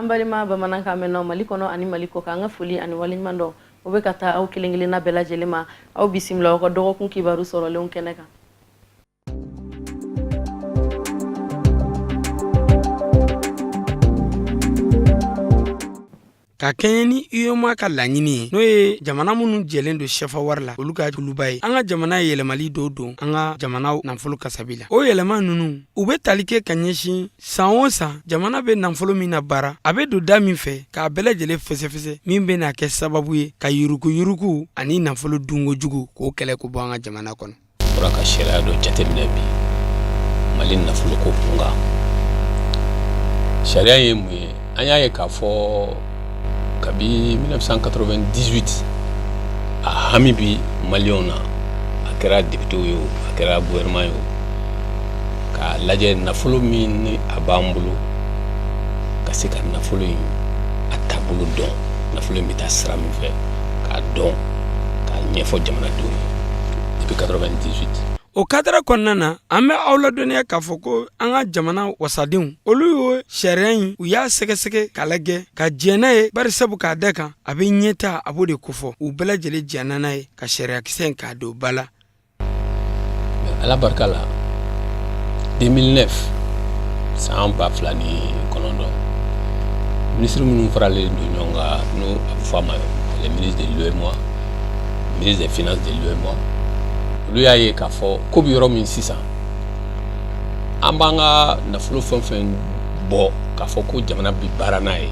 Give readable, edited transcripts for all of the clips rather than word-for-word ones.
An balima bamanankan mɛn Mali kɔnɔ ani Mali kɔ kan, an ka foli ani waleɲuman dɔn o bɛ ka taa aw kelen-kelenna bɛɛ lajɛlen ma. Aw bisimila aw ka dɔgɔkun kibaru sɔrɔlenw kɛnɛ kan. Ka kɛɲɛ ni UEMOA ka laɲini ye n'o ye jamana minnu jɛlen don chef wari la olu ka juluba ye an ka jamana yɛlɛmali dɔw don an ka jamana nafolo kasabi la. O yɛlɛma ninnu u bɛ tali kɛ ka ɲɛsin san o san jamana bɛ nafolo min na baara a bɛ don da min fɛ k'a bɛɛ lajɛlen fɛsɛfɛsɛ min bɛ na kɛ sababu ye ka yuruku ani nafolo dunkojugu k'o kɛlɛ ko bɔ an ka jamana kɔnɔ. Fɔra ka sariya dɔ jateminɛ bi Mali nafolo ko kunkan sariya ye mun ye an y'a ye k'a fɔ kabi 1998 a hami bi Maliɲɛnw na a kɛra député ye o a kɛra gouvernement ye o ka lajɛ nafolo min ni a b'an bolo ka se ka nafolo in a taabolo dɔn nafolo in bɛ taa sira min fɛ k'a dɔn k'a ɲɛfɔ jamanadenw ye depuis 98. O kadara kɔnɔna na an bɛ aw ladɔnniya k'a fɔ ko an ka jamana wasadenw olu y'o sariya in u y'a sɛgɛsɛgɛ k'a lajɛ ka jɛn n'a ye bari sabu k'a da kan a bɛ ɲɛta a b'o de kofɔ u bɛɛ lajɛlen jɛnna n'a ye ka sariyakisɛ in k'a don ba la. Ala barika la 2009 san 2009 ministre minnu faralen don ɲɔgɔn kan n'o a bɛ fɔ a ma le ministre de l'UEMOA ministre des finances de l'UEMOA olu y'a ye k'a fɔ ko bɛ yɔrɔ min sisan an b'an ka nafolo fɛn fɛn bɔ k'a fɔ ko jamana bɛ baara n'a ye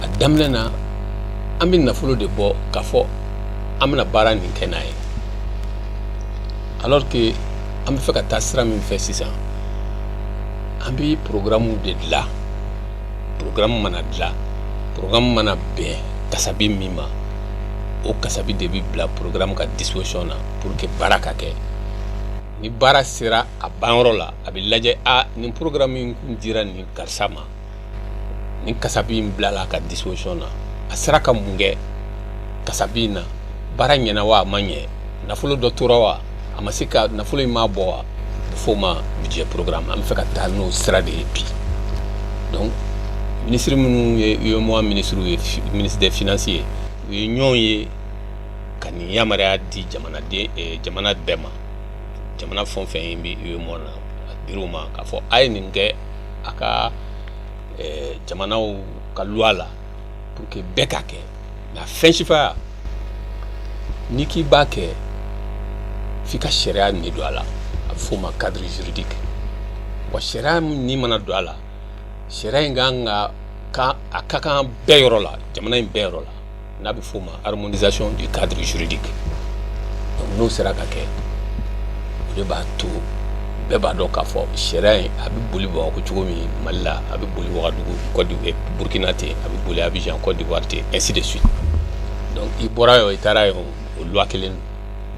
a daminɛ na an bɛ nafolo de bɔ k'a fɔ an bɛna baara nin kɛ n'a ye alors que an bɛ fɛ ka taa sira min fɛ sisan an bɛ programme de dilan programme mana dilan programme mana bɛn kasabi min ma o kasabi de bɛ bila programme ka disposition na pour que baara ka kɛ ni baara sera a banyɔrɔ la a bɛ lajɛ nin programme in kun dira nin karisa ma nin kasabi in bilala ka disposition na a sera ka mun kɛ kasabi in na baara ɲɛna wa a ma ɲɛ nafolo dɔ tora wa a ma se ka nafolo in ma bɔ wa fo ma budget programme an bɛ fɛ ka taa n'o sira de ye bi donc ministre minnu ye UEMOA ministre ye ministre des finances ye u ye ɲɔgɔn ye ka nin yamaruya di jamana bɛɛ ma jamana fɛn o fɛn bɛ UEMOA na a dir'u ma k'a fɔ a ye nin kɛ a ka jamanaw ka loi la pour que bɛɛ ka kɛ nka fɛn sifaya n'i k'i b'a kɛ f'i ka sariya nin don a la a bɛ f'o ma cadre juridique wa sariya ni mana don a la sariya in kan a ka kan bɛɛ yɔrɔ la jamana in bɛɛ yɔrɔ la n'a bɛ f'o ma harmonisation du cadre juridique donc n'o sera ka kɛ o de b'a to bɛɛ b'a dɔn k'a fɔ sariya in a bɛ boli Bamakɔ cogo min Mali la a bɛ boli Wagadugu Burkina ten a bɛ boli Abidjan Côte d'Ivoire ten ainsi de suite donc i bɔra yen i taara yen o loi kelen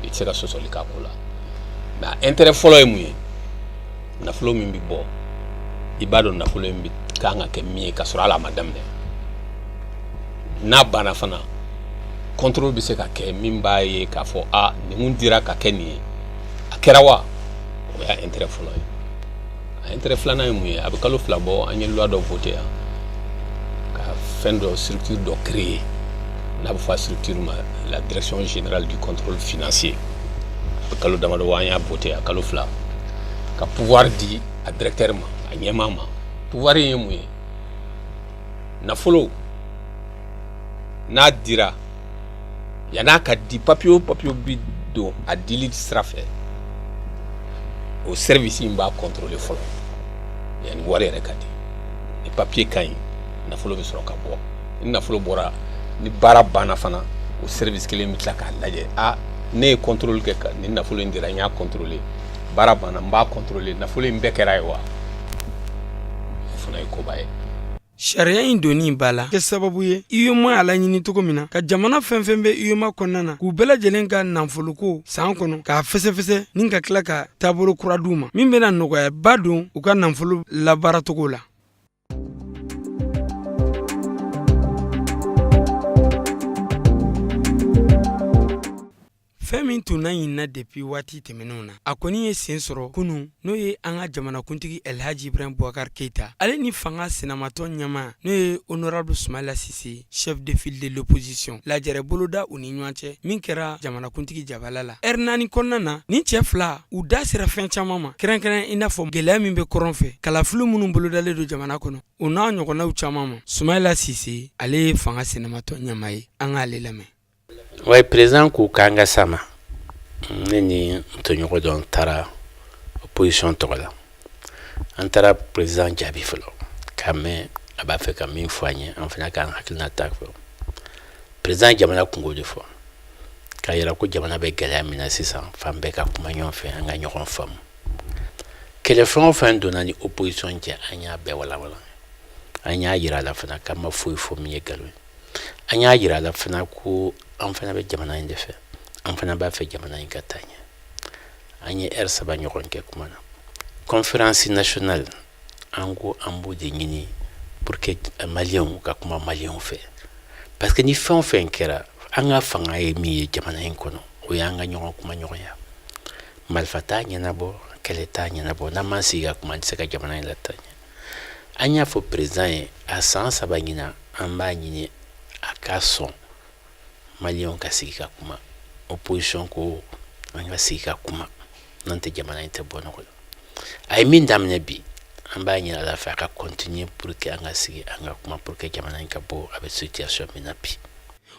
i tɛ se ka sɔsɔli k'a ko la mais intérêt fɔlɔ ye mun ye nafolo min bɛ bɔ i b'a dɔn nafolo in bɛ kan ka kɛ min ye k'a sɔrɔ hali a ma daminɛ n'a banna fana contrôle bɛ se ka kɛ min b'a ye k'a fɔ nin mun dira ka kɛ nin ye a kɛra wa o y'a intérêt fɔlɔ ye a intérêt filanan ye mun ye a bɛ kalo 2 bɔ an ye loi dɔ voté yan ka fɛn dɔ structure dɔ créer n'a bɛ fɔ a structure ma la direction générale du contrôle financier a bɛ kalo damadɔ bɔ an y'a voté yan kalo 2 ka pouvoir di a directeur ma a ɲɛmaa ma pouvoir ye mun ye nafolo n'a dira yan'a ka di papier o papier bi don a dili sira fɛ o service in b'a contrôler fɔlɔ yanni wari yɛrɛ ka di ni papier ka ɲi nafolo bɛ sɔrɔ ka bɔ ni nafolo bɔra ni baara banna fana o service kelen bɛ tila k'a lajɛ ne ye contrôle kɛ ni nafolo in dira n y'a contrôler baara banna n b'a contrôler nafolo in bɛɛ kɛra ye wa o fana ye koba ye. Sariya in doni b'a la kɛ sababu ye UEMOA a laɲini cogo min na ka jamana fɛn fɛn bɛ UEMOA kɔnɔna na k'u bɛɛ lajɛlen ka nafoloko san kɔnɔ k'a fɛsɛfɛsɛ ni ka tila ka taabolo kura d'u ma min bɛna nɔgɔyaba don u ka nafolo labaaracogo la. fɛn min tun na ɲinina depuis waati tɛmɛnenw na a kɔni ye sen sɔrɔ kunu n'o ye an ka jamanakuntigi Elhaji Ibrahim Boubacar Keita ale ni fanga senamatɔ ɲɛma n'o ye honorable Soumaïla Cissé chef de file de l'opposition lajɛrɛ boloda u ni ɲɔgɔn cɛ min kɛra jamanakuntigi Jabala la R4 kɔnɔna na ni cɛ fila u da sera fɛn caman ma kɛrɛnkɛrɛn i n'a fɔ gɛlɛya min bɛ kɔrɔn fɛ kalafili minnu bolodalen don jamana kɔnɔ u n'a ɲɔgɔnnaw caman ma Soumaïla Cissé ale ye fanga senamatɔ ɲɛma ye an k'ale lamɛn. Ouais, président ko kanga sama ni tonyogo don tara opposition togola antara président jabi folo kame aba fe ka min foanye en fana kan hakilna tak fo président jamana kungo de fo ka yira ko jamana be gala mina sisan fambe ka kuma nyon fe anga nyon fam kele fon fan donani opposition je anya be wala anya yira la fana kama fo mi galwe anya yira la fana ko an fana be jamana inde fe an fana ba fe jamana in katanya anye saba nyokon ke kuma na conférence nationale ango ambu de nyini pour que malien ka kuma malien fe parce que ni fon kera anga fanga e mi jamana in kono o yanga nyokon kuma nyokon ya malfata nyana bo keleta nyana bo na mansi ga kuma se ka jamana in latanya anya fo président a saba nyina amba nyini akason Malion kasika kuma opposition ko anga sika kuma nante jamana inte bono ko ay min damne bi amba ni ala fa ka continuer pour que anga sigi anga kuma pour que jamana inka bo avec situation minapi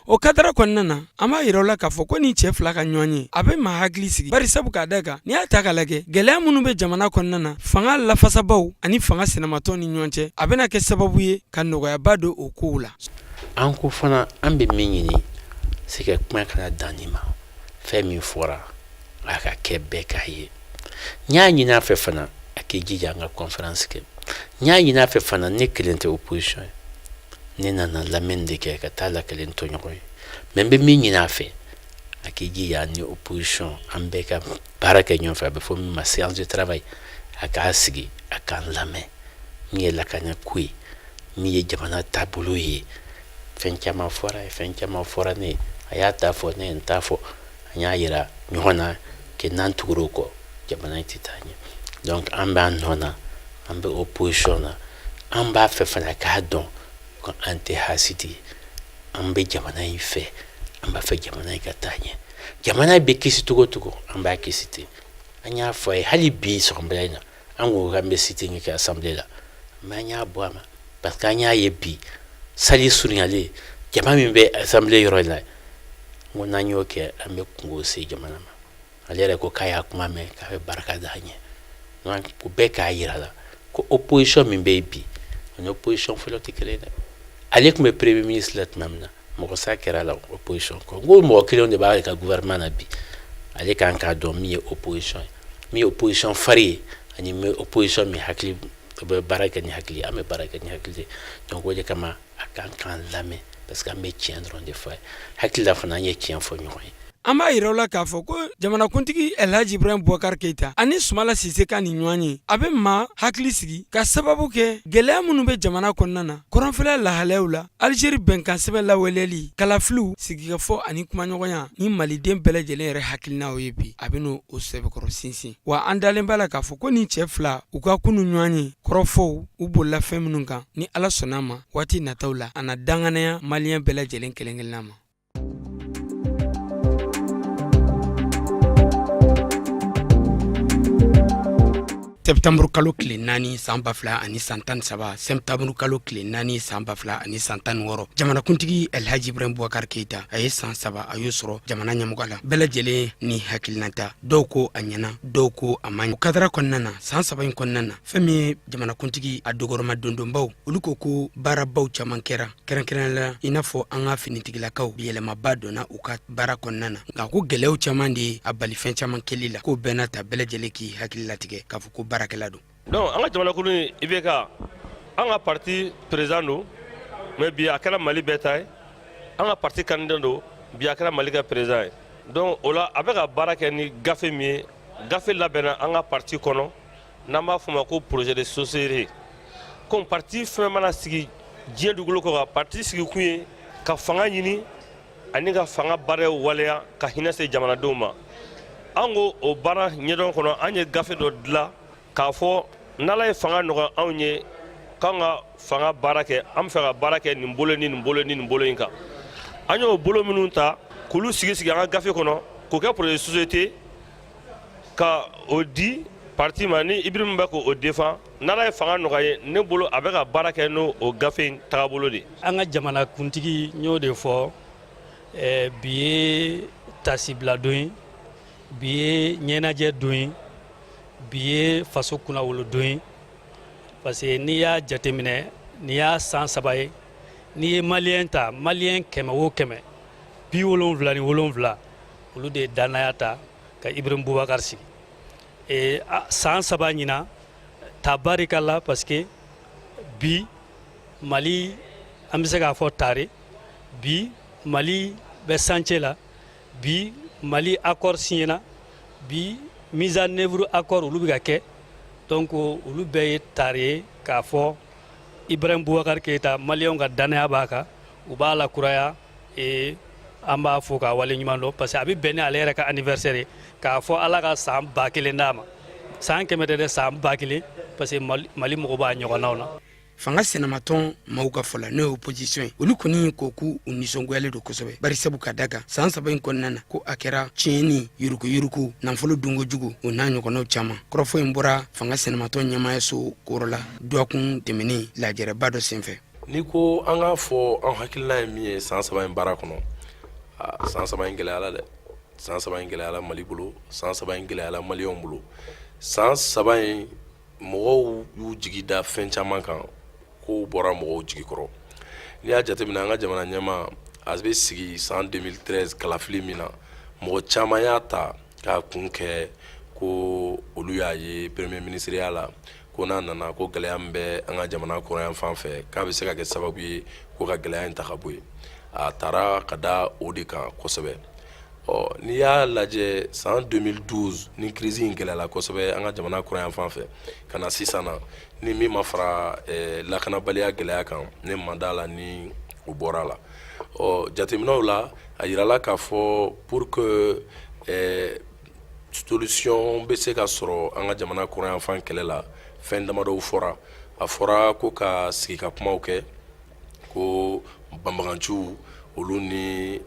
o kadara kɔnɔna na an b'a yira la k'a fɔ ko ni cɛ fila ka ɲɔgɔn ye a bɛ maa hakili sigi bari sabu k'a da kan n'i y'a ta k'a lajɛ gɛlɛya minnu bɛ jamana kɔnɔna na fanga lafasabaw ani fanga senamatɔw ni ɲɔgɔn cɛ a bɛna kɛ sababu ye ka nɔgɔyaba don o kow la an ko fana an bɛ min ɲini c'est que kuma kana danima fɛn min fɔra a ka kɛ bɛɛ k'a ye n y'a ɲini a fɛ fana a k'i jija an ka conférence kɛ n y'a ɲini a fɛ fana ne kelen tɛ opposition ye ne nana lamɛnni de kɛ ka taa lakalen to ɲɔgɔn ye mais n bɛ min ɲini a fɛ a k'i jija ni opposition an bɛɛ ka baara kɛ ɲɔgɔn fɛ a bɛ fɔ min ma séance de travail a k'a sigi a k'an lamɛn min ye lakana ko ye min ye jamana taabolo ye fɛn caman fɔra ne a y'a ta fɔ ne n t'a fɔ an y'a yira ɲɔgɔn na kɛ n'an tugura o kɔ jamana in tɛ taa ɲɛ donc an b'an nɔ na an bɛ opposition na an b'a fɛ fana k'a dɔn ko an tɛ hasidi an bɛ jamana in fɛ an b'a fɛ jamana in ka taa ɲɛ jamana bɛ kisi cogo cogo an b'a kisi ten an y'a fɔ a ye hali bi sɔgɔmada in na an ko k'an bɛ sitting kɛ assemblée la mais an y'a bɔ a ma parce que an y'a ye bi sali surunyalen jama min bɛ assemblée yɔrɔ la ngo n'an y'o kɛ an bɛ kungo se jamana ma ale yɛrɛ ko k'a y'a kuma mɛn k'a bɛ barika da an ɲɛ donc o bɛɛ k'a yira la ko opposition min bɛ yen bi o ni opposition fɔlɔ tɛ kelen ye dɛ ale tun bɛ premier ministre la tuma min na mɔgɔ sa kɛra la opposition kɔ n ko mɔgɔ kelenw de b'a ka gouvernement na bi ale kan k'a dɔn min ye opposition ye min ye opposition fari ye ani min opposition min hakili bɛ baara kɛ ni hakili an bɛ baara kɛ ni hakili donc o de kama a kan k'an lamɛn parce que an bɛ tiɲɛ dɔrɔn de fɔ hakili la fana an ye tiɲɛ fɔ ɲɔgɔn ye an b'a yira la k'a fɔ ko jamanakuntigi Elhaji Ibrahim Boubacar Keita ani Soumaïla Cissé ka ni ɲɔgɔn ye a bɛ maa hakili sigi ka sababu kɛ gɛlɛya minnu bɛ jamana kɔnɔna na kɔrɔnfɛla lahalayaw la Algérie bɛnkan sɛbɛn lawaleyali kalafiliw sigikafɔ ani kumaɲɔgɔnya ni maliden bɛɛ lajɛlen yɛrɛ hakilinaw ye bi a bɛ n'o sɛbɛkɔrɔ sinsin wa an dalen b'a la k'a fɔ ko ni cɛ fila u ka kunu ɲɔgɔn ye kɔrɔfɔw u bolila fɛn minnu kan ni Ala sɔnna ma waati nataw la a na danganaya maliyɛn bɛɛ lajɛlen kelen-kelenna ma. Septembre kalo tile 4 san 2013 septembre kalo tile 4 san 2016 jamanakuntigi Elhaji Ibrahim Boubacar Keita a ye san 3 a y'o sɔrɔ jamana ɲɛmɔgɔ la bɛɛ lajɛlen ni hakilinata dɔw ko a ɲɛna dɔw ko a ma ɲɛ o kadara kɔnɔna na san 3 in kɔnɔna na fɛn min ye jamanakuntigi a dogoroma dondonbaw olu ko baarabaw caman kɛra kɛrɛnkɛrɛnnenya la i n'a fɔ an ka finitigilakaw yɛlɛmaba donna u ka baara kɔnɔna na nka ko gɛlɛyaw caman de a bali fɛn caman kɛli la k'o bɛɛ n'a ta bɛɛ lajɛlen k'i hakili latigɛ k'a fɔ ko baarakɛla don. Donc an ka jamana kunu IBK an ka parti président do mais bi a kɛra Mali bɛɛ ta ye an ka parti candidat do bi a kɛra Mali ka président ye donc o la a bɛ ka baara kɛ ni gafe min ye gafe labɛnna an ka parti kɔnɔ n'an b'a fɔ ma ko projet de société comme parti fɛn mana sigi diɲɛ dugukolo kɔ ka parti sigi kun ye ka fanga ɲini ani ka fanga baara waleya ka hinɛ se jamanadenw ma an ko o baara ɲɛdɔn kɔnɔ an ye gafe dɔ dilan k'a fɔ n'ala ye fanga nɔgɔya anw ye k'an ka fanga baara kɛ an bɛ fɛ ka baara kɛ nin bolo ni nin bolo ni nin bolo in kan an y'o bolo minnu ta k'olu sigi an ka gafe kɔnɔ k'o kɛ projet société ka o di parti ma ni Ibrahim bɛ k'o défend n'ala ye fanga nɔgɔya ye ne bolo a bɛ ka baara kɛ n'o gafe in tagabolo de an ka jamana kuntigi n y'o de fɔ bi ye tasibila don ye bi ye ɲɛnajɛ don ye bi ye faso kunnawolo don ye parce que n'i y'a jateminɛ n'i y'a san 3 ye n'i ye maliyɛn ta maliyɛn 100 o 100 77 olu de ye danaya ta ka Ibrahim Boubacar sigi san 3 ɲina tabarikala parce que bi Mali an bɛ se k'a fɔ tare bi Mali bɛ chantier la bi Mali accord signé na bi mise en œuvre accord olu bɛ ka kɛ donc olu bɛɛ ye tare ye k'a fɔ Ibrahim Boubacar Keita maliyɛnw ka danaya b'a kan u b'a lakuraya an b'a fɔ k'a wale ɲuman dɔn parce que a bɛ bɛn ni ale yɛrɛ ka anniversaire ye k'a fɔ Ala ka san 1000 d'a ma san 100 tɛ dɛ san 1000 parce que Mali mɔgɔ b'a ɲɔgɔnnaw na fanga sɛnɛmatɔn maaw ka fɔla n'o ye opposition ye olu kɔni ko k'u nisɔngoyalen don kosɛbɛ bari sabu ka daga san 3 in kɔnɔna na ko a kɛra tiɲɛni yuruku nafolo dunkojugu o n'a ɲɔgɔnnaw caman kɔrɔfɔ in bɔra fanga sɛnɛmatɔn ɲɛmaayaso kɔrɔ la dɔgɔkun tɛmɛnen lajɛrɛba dɔ senfɛ ni ko an ka fɔ an hakilina ye min ye san 3 in baara kɔnɔ san 3 in gɛlɛyala dɛ san 3 in gɛlɛyala Mali bolo san 3 in gɛlɛyala maliyɛnw bolo san 3 in mɔgɔw y'u jigi da fɛn caman kan ko bɔra mɔgɔw jigi kɔrɔ ni y'a jateminɛ an ka jamana ɲɛma a bɛ sigi san 2013 kalafili min na mɔgɔ caman y'a ta k'a kun kɛ ko olu y'a ye premier ministre ya la ko n'a nana ko gɛlɛya min bɛ an ka jamana kɔnɔ yan fan fɛ k'a bɛ se ka kɛ sababu ye ko ka gɛlɛya in ta ka bɔ yen a taara ka da o de kan kosɛbɛ n'i y'a lajɛ san 2012 ni crise in gɛlɛyala kosɛbɛ an ka jamana kɔnɔ yan fan fɛ ka na sisan na ni min ma fara lakanabaliya gɛlɛya kan ne ma d'a la ni o bɔra la jateminɛw la a yirala k'a fɔ pour que solution bɛ se ka sɔrɔ an ka jamana kɔnɔ yan fan kɛlɛ la fɛn damadɔw fɔra a fɔra ko ka sigi ka kumaw kɛ ko banbaganciw olu ni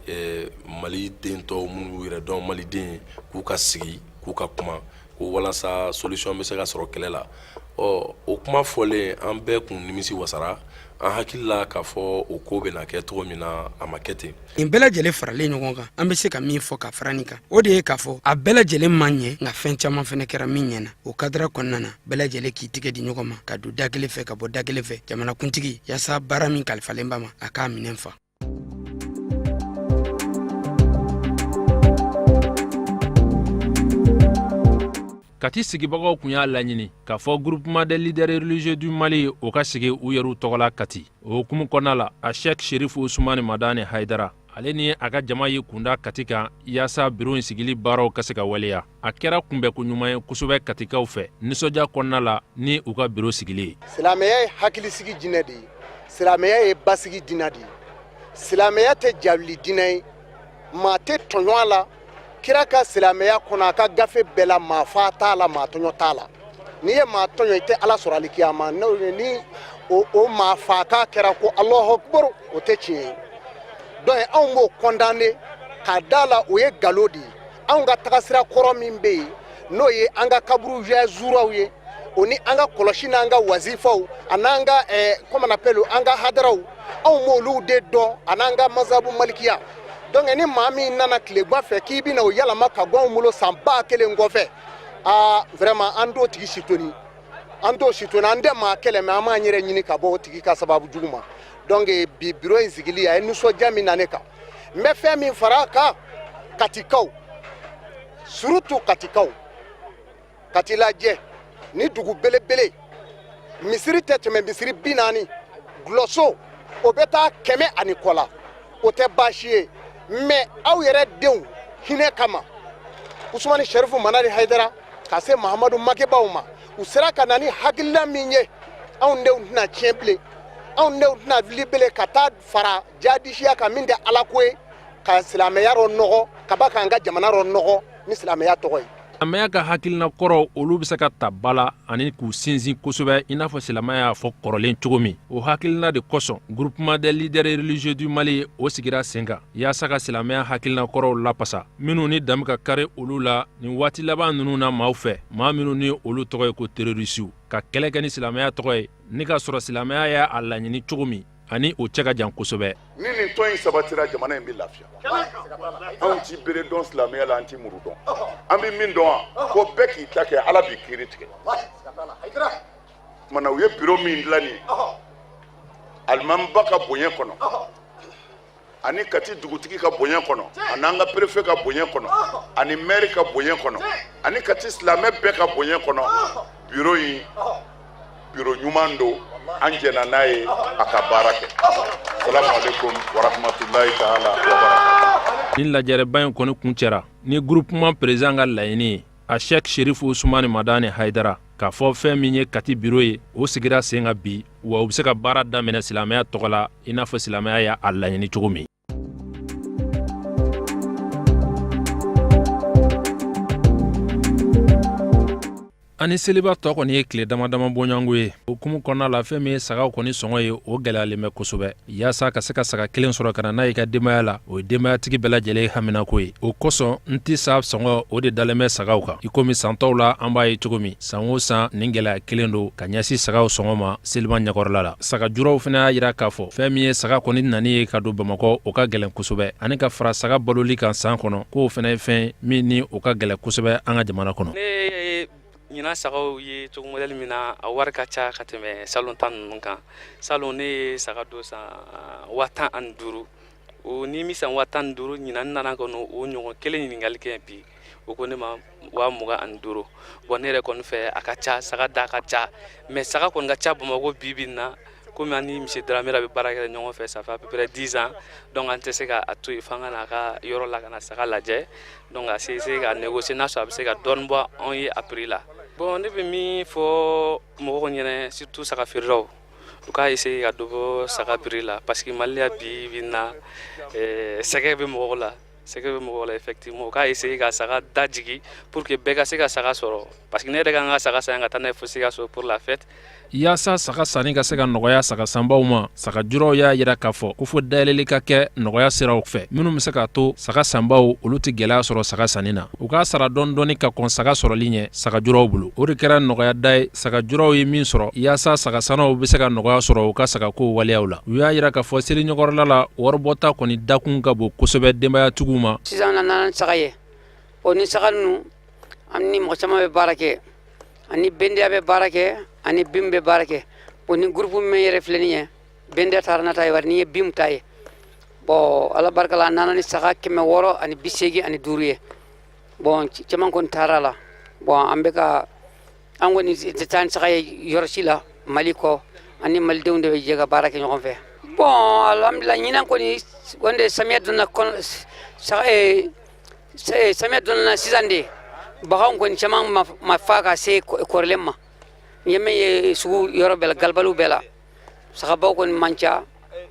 Mali den tɔw minnu yɛrɛ dɔn Maliden k'u ka sigi k'u ka kuma ko walasa solution bɛ se ka sɔrɔ kɛlɛ la o kuma fɔlen an bɛɛ kun nimisi wasara an hakilila k'a fɔ o ko bɛna kɛ cogo min na a ma kɛ ten nin bɛɛ lajɛlen faralen ɲɔgɔn kan an bɛ se ka min fɔ ka fara nin kan o de ye k'a fɔ a bɛɛ lajɛlen man ɲɛ nka fɛn caman fɛnɛ kɛra min ɲɛna o kadira kɔnɔna na bɛɛ lajɛlen k'i tigɛ di ɲɔgɔn ma ka don da kelen fɛ ka bɔ da kelen fɛ jamanakuntigi yaasa baara min kalifalen ba ma a k'a minɛn fa Kati sigibagaw kun y'a laɲini k'a fɔ groupement des leaders religieux du Mali o ka sigi u yɛrɛw tɔgɔla Kati o hukumu kɔnɔna la a Cheikh Sherif Ousmane Madani Haidara ale ni a ka jama ye kunda Kati kan yaasa bureau in sigili baaraw ka se ka waleya a kɛra kunbɛko ɲuman ye kosɛbɛ Katikaw fɛ nisɔndiya kɔnɔna la ni u ka bureau sigili ye silamɛya ye hakilisigi jinɛ de ye silamɛya ye basigi dinɛ de ye silamɛya tɛ jawuli dinɛ ye maa tɛ tɔɲɔ a la kira ka silamɛya kɔnɔ a ka gafe bɛɛ la maa fa t'a la maa tɔɲɔ t'a la n'i ye maa tɔɲɔ i tɛ ala sɔrɔ alikiyama ni o maa fa k'a kɛra ko Alahu Akbar o tɛ tiɲɛ ye donc anw b'o condamné k'a da la o ye galo de ye anw ka tagasira kɔrɔ min bɛ yen n'o ye an ka kaburu zuraw ye o ni an ka kɔlɔsi n'an ka wazifaw a n'an ka comment on appelle an ka hadaraw anw m'olu de dɔn a n'an ka mazabu malikiya donc ni maa min nana tilegan fɛ k'i bɛna o yalama ka bɔ anw bolo san 1000 kɔfɛ vraiment an t'o tigi sitoni an tɛ maa kɛlɛ mɛ an b'an yɛrɛ ɲini ka bɔ o tigi ka sababu jugu ma donc bi bureau in sigili a ye nisɔndiya min na ne kan n bɛ fɛn min fara a kan Katikaw surtout Katikaw Kati lajɛ ni dugu belebele misiri tɛ tɛmɛ misiri 40 Gulɔso o bɛ taa 100 ani kɔ la o tɛ baasi ye mais aw yɛrɛ denw hinɛ kama Usmani Sherifu Manari Haidara ka se Mahamadu Makebaw ma u sera ka na ni hakilina min ye anw denw tɛna tiɲɛ bilen anw denw tɛna wuli bilen ka taa fara jadisiya kan min tɛ Ala ko ye ka silamɛya rɔ nɔgɔ ka ba k'an ka jamana rɔ nɔgɔ ni silamɛya tɔgɔ ye. silamɛya ka hakilina kɔrɔ olu bɛ se ka ta bala ani k'u sinsin kosɛbɛ i n'a fɔ silamɛya y'a fɔ kɔrɔlen cogo min. O hakilina de kosɔn groupement des leaders religieux du Mali o sigira sen kan yaasa ka silamɛya hakilina kɔrɔw lapasa minnu ni danbe ka kari olu la nin waati laban ninnu na maaw fɛ maa minnu ni olu tɔgɔ ye ko terrorisiw ka kɛlɛ kɛ ni silamɛya tɔgɔ ye ni ka sɔrɔ silamɛya y'a laɲini cogo min ani o cɛ ka jan kosɛbɛ. Ni nin tɔn in sabatira jamana in bɛ lafiya. Anw ti bere dɔn silamɛya la an ti muru dɔn. An bɛ min dɔn ko bɛɛ k'i ta kɛ Ala b'i kiiri tigɛ. Mana u ye bureau min dilan nin alimamiba ka bonya kɔnɔ ani kati dugutigi ka bonya kɔnɔ ani an ka préfet ka bonya kɔnɔ ani maire ka bonya kɔnɔ ani kati silamɛ bɛɛ ka bonya kɔnɔ bureau in bureau ɲuman don an jɛna n'a ye a ka baara kɛ. Salamu alaikum wa rahmatulahi ta'ala wa barakatuh. Ni lajɛrɛba in kɔni kun cɛra ni groupement président ka laɲini ye a Cheikh Sherif Ousmane Madani Haidara k'a fɔ fɛn min ye kati bureau ye o sigira sen kan bi wa u bɛ se ka baara daminɛ silamɛya tɔgɔ la i n'a fɔ silamɛya y'a laɲini cogo min. ani seliba tɔ kɔni ye tile dama dama bɔɲɔgɔnko ye hukumu kɔnɔna la fɛn min ye sagaw kɔni sɔngɔ ye o gɛlɛyalen bɛ kosɛbɛ yaasa ka se ka saga kelen sɔrɔ ka na n'a ye ka denbaya la o ye denbayatigi bɛɛ lajɛlen haminako ye o kosɔn n ti sa sɔngɔ o de dalen bɛ sagaw kan i komi san tɔw la an b'a ye cogo min san o san nin gɛlɛya kelen don ka ɲɛsin sagaw sɔngɔ ma seliba ɲɛkɔrɔla la saga juraw fana y'a yira k'a fɔ fɛn min ye saga kɔni nani ye ka don bamakɔ o ka gɛlɛn kosɛbɛ ani ka fara saga baloli kan san kɔnɔ k'o fana ye fɛn min ni o ka gɛlɛn kosɛbɛ an ka jamana kɔnɔ. ɲina sagaw ye cogo modèle min na a wari ka ca ka tɛmɛ salon tan ninnu kan salon ne ye saga dɔ san 15,000 o ni mi san 15,000 ɲina nana kɔnɔ o ɲɔgɔn kelen ɲininkali kɛ bi o ko ne ma 25,000 bon ne yɛrɛ kɔni fɛ a ka ca saga da ka ca mais saga kɔni ka ca Bamakɔ bi bi na komi ani monsieur Dramera bɛ baara kɛ ɲɔgɔn fɛ ça fait à peu près 10 ans donc an tɛ se ka a to yen f'an ka n'a ka yɔrɔ la ka na saga lajɛ donc a se ka négocier n'a sɔrɔ a bɛ se ka dɔɔni bɔ anw ye a prix la. Bon, ne bɛ min fɔ mɔgɔw ɲɛna surtout saga feerelaw u k'a essayer ka dɔ bɔ saga prix la parce que Maliya bi bi na sɛgɛ bɛ mɔgɔw la sɛgɛ bɛ mɔgɔw la effectivement u k'a essayer ka saga da jigi pour que bɛɛ ka se ka saga sɔrɔ parce que ne yɛrɛ kan ka saga san ka taa n'a ye fo Sikaso pour la fête. yaasa saga sanni ka se ka nɔgɔya saga sanbaw ma saga juraw y'a yira k'a fɔ ko fo dayɛlɛli ka kɛ nɔgɔya siraw fɛ minnu bɛ se k'a to saga sanbaw olu tɛ gɛlɛya sɔrɔ saga sanni na u k'a sara dɔɔni dɔɔni ka kɔn saga sɔrɔli ɲɛ saga juraw bolo o de kɛra nɔgɔya da ye saga juraw ye min sɔrɔ yaasa saga sannaw bɛ se ka nɔgɔya sɔrɔ u ka saga ko waleyaw la u y'a yira k'a fɔ seli ɲɛkɔrɔla la waribɔta kɔni dakun ka bon kosɛbɛ denbayatigiw ma. sisan nana saga ye o ni saga ninnu an ni mɔgɔ caman bɛ baara kɛ ani bendiya bɛ baara kɛ ani bim bɛ baara kɛ bon ni groupe min yɛrɛ filɛ nin ye bendiya taara na ta ye wari ni ye bim ta ye bon ala barika la nana ni saga 600 ani 85 ye bon caman kɔni taara la bon an bɛ ka an kɔni tɛ taa ni saga ye yɔrɔ si la Mali kɔ ani malidenw de bɛ jɛ ka baara kɛ ɲɔgɔn fɛ bon alhamdulillah ɲinan kɔni wanda samiya donna samiya donna sisan de baganw kɔni caman ma fa ka se kɔrɔlen ma ɲɛmɛ ye sugu yɔrɔ bɛɛ la galibaliw bɛɛ la sagabaw kɔni man ca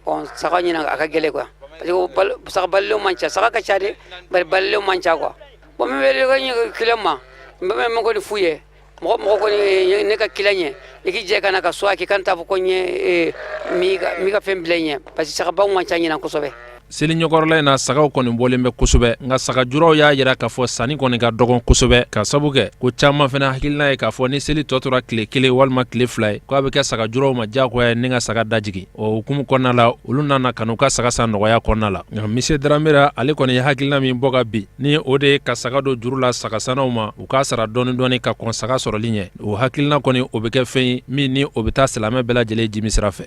bon saga ɲina a ka gɛlɛ quoi parce que saga balilenw man ca saga ka ca de bari balilenw man ca quoi bon min bɛ ka ɲɛ kelen ma n bɛ min kɔni f'u ye mɔgɔ kɔni ne ka kelen ɲɛ i k'i jɛ ka na ka so a k'i kan t'a fɔ ko n ye mi ka fɛn bila i ɲɛ parce que sagabaw man ca ɲina kosɛbɛ. seli ɲɛkɔrɔla in na sagaw kɔni bɔlen bɛ kosɛbɛ nka saga juraw y'a yira k'a fɔ sanni kɔni ka dɔgɔn kosɛbɛ ka sabu kɛ ko caman fana hakilina ye k'a fɔ ni seli tɔ tora tile 1 walima tile 2 ye k'a bɛ kɛ saga juraw ma diyagoya ye ni ka saga dajigi o hukumu kɔnɔna la olu nana ka n'u ka saga san nɔgɔya kɔnɔna la nka monsieur Dramera ale kɔni ye hakilina min bɔ ka bin ni o de ye ka saga don juru la saga sannaw ma u k'a sara dɔɔni dɔɔni ka kɔn saga sɔrɔli ɲɛ o hakilina kɔni o bɛ kɛ fɛn ye min ni o bɛ taa silamɛ bɛɛ lajɛlen jimi sira fɛ.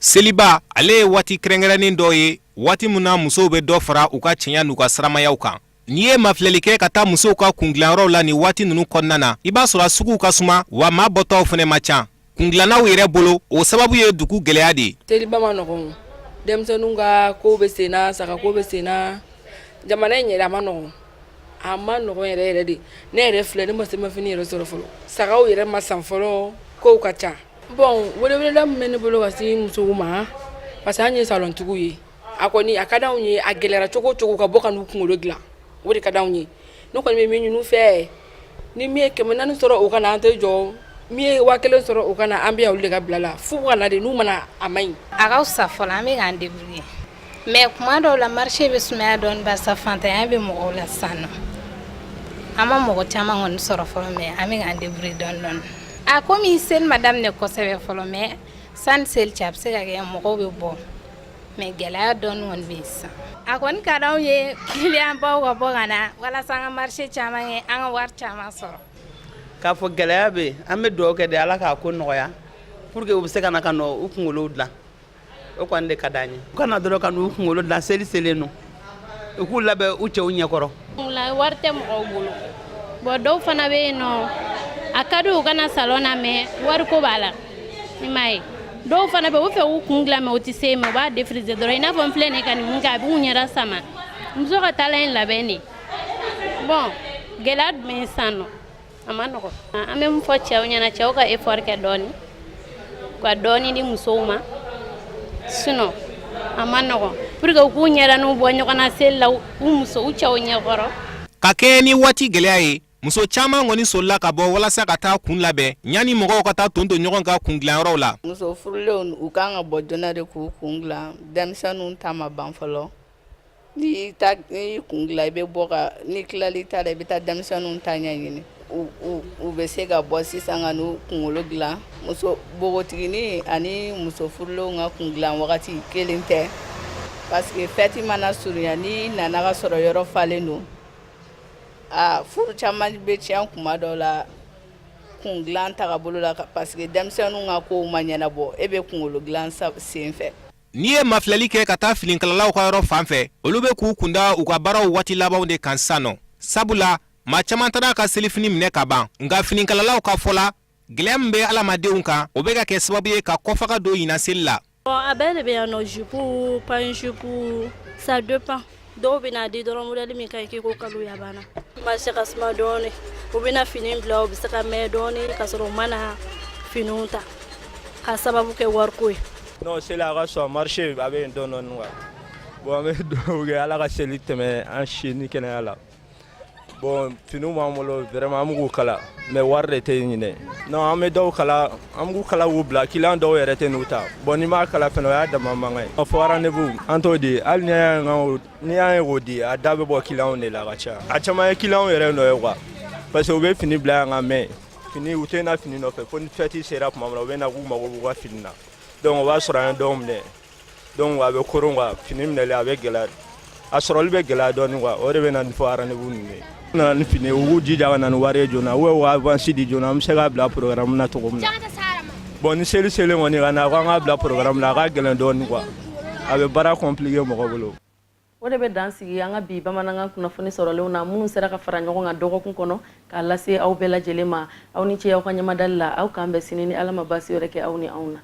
Seliba ale ye waati kɛrɛnkɛrɛnnen dɔ ye waati min na musow bɛ dɔ fara u ka cɛnya n'u ka saramayaw kan n'i ye mafilɛli kɛ ka taa musow ka kundilayɔrɔw la nin waati ninnu kɔnɔna na i b'a sɔrɔ suguw ka suma wa maa bɔtɔw fana ma ca kundilannaw yɛrɛ bolo o sababu ye dugu gɛlɛya de ye. Seliba ma nɔgɔn denmisɛnninw ka kow bɛ sen na saga ko bɛ sen na jamana in yɛrɛ a ma nɔgɔn yɛrɛ de ne yɛrɛ filɛ ne ma se mafini yɛrɛ sɔrɔ fɔlɔ sagaw yɛrɛ ma san fɔlɔ kow ka ca Bon, wele la mene bolo ka si muso ma parce que an ye salon tugu ye. A kɔni a ka d'anw ye a gɛlɛyara cogo cogo ka bɔ ka n'u kunkolo dilan. O de ka d'anw ye. Ne kɔni bɛ min ɲini u fɛ ni min ye 400 sɔrɔ o kana an tɛ jɔ. Min ye 1000 sɔrɔ o kana an bɛ olu de ka bila la. Fu kana de n'u mana a maɲi. A ka fisa fɔlɔ an bɛ k'an débrouiller. Mais kuma dɔw la marché bɛ sumaya dɔɔni barisa fantanya bɛ mɔgɔw la sisan nɔ. An ma mɔgɔ caman kɔni sɔrɔ fɔlɔ mais an bɛ k'an débrouiller dɔɔni dɔɔni. A komi seli ma daminɛ kosɛbɛ fɔlɔ mais sani seli cɛ a bɛ se ka kɛ mɔgɔw bɛ bɔ mais gɛlɛya dɔɔni kɔni bɛ yen sisan. A kɔni ka d'anw ye client baw ka bɔ ka na walasa an ka marché caman kɛ an ka wari caman sɔrɔ. K'a fɔ gɛlɛya bɛ yen an bɛ dugawu kɛ de Ala k'a ko nɔgɔya pour que u bɛ se ka na ka n'u kunkolo dilan o kɔni de ka d'an ye. U kana dɔrɔn ka n'u kunkolo dilan seli selen don u k'u labɛn u cɛw ɲɛkɔrɔ. Wari tɛ mɔgɔw bolo bon dɔw fana bɛ yen nɔ a ka di u kana salon na mais wari ko b'a la i m'a ye dɔw fana bɛ u fɛ u kun dilan mais u tɛ se mais u b'a défriser dɔrɔn i n'a fɔ n filɛ nin ka nin mun kɛ a b'u ɲɛda sama muso ka taalan in labɛn de bon gɛlɛya jumɛn ye sisan nɔ a ma nɔgɔn an bɛ mun fɔ cɛw ɲɛna cɛw ka effort kɛ dɔɔni ka dɔɔni di musow ma sinon a ma nɔgɔn pour que u k'u ɲɛda n'u bɔ ɲɔgɔn na seli la u cɛw ɲɛkɔrɔ. Ka kɛ ni waati gɛlɛya ye muso caman kɔni solila ka bɔ walasa ka taa kun labɛn yanni mɔgɔw ka taa tonto ɲɔgɔn ka kun dilanyɔrɔw la. Muso furulenw u kan ka bɔ joona de k'u kun dilan denmisɛnninw ta ma ban fɔlɔ n'i kun dilan i bɛ bɔ ka ni tilali ta la i bɛ taa denmisɛnninw ta ɲɛɲini u bɛ se ka bɔ sisan ka n'u kunkolo dilan muso bogotigini ani muso furulenw ka kun dilan wagati kelen tɛ parce que fɛti mana surunya ni nana ka sɔrɔ yɔrɔ falen don furu caman bɛ tiɲɛ kuma dɔw la kun dilan tagabolo la parce que denmisɛnninw ka kow ma ɲɛnabɔ e bɛ kunkolo dilan sen fɛ. N'i ye mafilɛli kɛ ka taa finikalalaw ka yɔrɔ fan fɛ olu bɛ k'u kunda u ka baaraw waati labanw de kan sisan nɔ sabula maa caman taara ka selifini minɛ ka ban nka finikalalaw ka fɔ la gɛlɛya min bɛ adamadenw kan o bɛ ka kɛ sababu ye ka kɔfaga don ɲinan seli la. A bɛɛ de bɛ yan nɔ jupe pas une jupe ça dépend dɔw bɛ na di dɔrɔn modèle min ka ɲi k'i ko kalo ya banna marché ka suma dɔɔni u bɛ na fini bila u bɛ se ka mɛn dɔɔni ka sɔrɔ u ma na finiw ta ka sababu kɛ wariko ye. Non seli a ka sɔn marché a bɛ yen dɔɔni dɔɔni quoi bon an bɛ dugawu kɛ Ala ka seli tɛmɛ an si ni kɛnɛya la. Bon finiw b'an bolo vraiment an b'u kala mais wari de tɛ ɲinɛ non an bɛ dɔw kala an b'u kala k'u bila client dɔw yɛrɛ tɛ n'u ta bon n'i m'a kala fɛnɛ o y'a dama mankan ye. A fɔ rendez-vous an t'o di hali n'i y'an ye k'o di a da bɛ bɔ client de la ka caya a caman ye client yɛrɛ nɔ ye quoi parce que u bɛ fini bila yan nka mais fini u tɛ na fini nɔfɛ fo ni fête sera tuma min na u bɛ na k'u mago b'u ka fini na donc o b'a sɔrɔ an ye dɔw minɛ donc a bɛ koron quoi fini minɛli a bɛ gɛlɛya a sɔrɔli bɛ gɛlɛya dɔɔni quoi o de bɛ na ni fɔ rendez-vous ninnu ye. Na ni fini u k'u jija ka na ni wari ye joona ou u avance di joona an bɛ se k'a bila programme na cogo min na bon ni seli selen kɔni ka na ko an k'a bila programme na a ka gɛlɛn dɔɔni quoi a bɛ baara compliqué mɔgɔ bolo. O de bɛ dan sigi an ka bi bamanankan kunnafoni sɔrɔlenw na minnu sera ka fara ɲɔgɔn kan dɔgɔkun kɔnɔ k'a lase aw bɛɛ lajɛlen ma aw ni ce aw ka ɲamadali la aw k'an bɛn sini ni Ala ma baasi wɛrɛ kɛ aw ni anw na.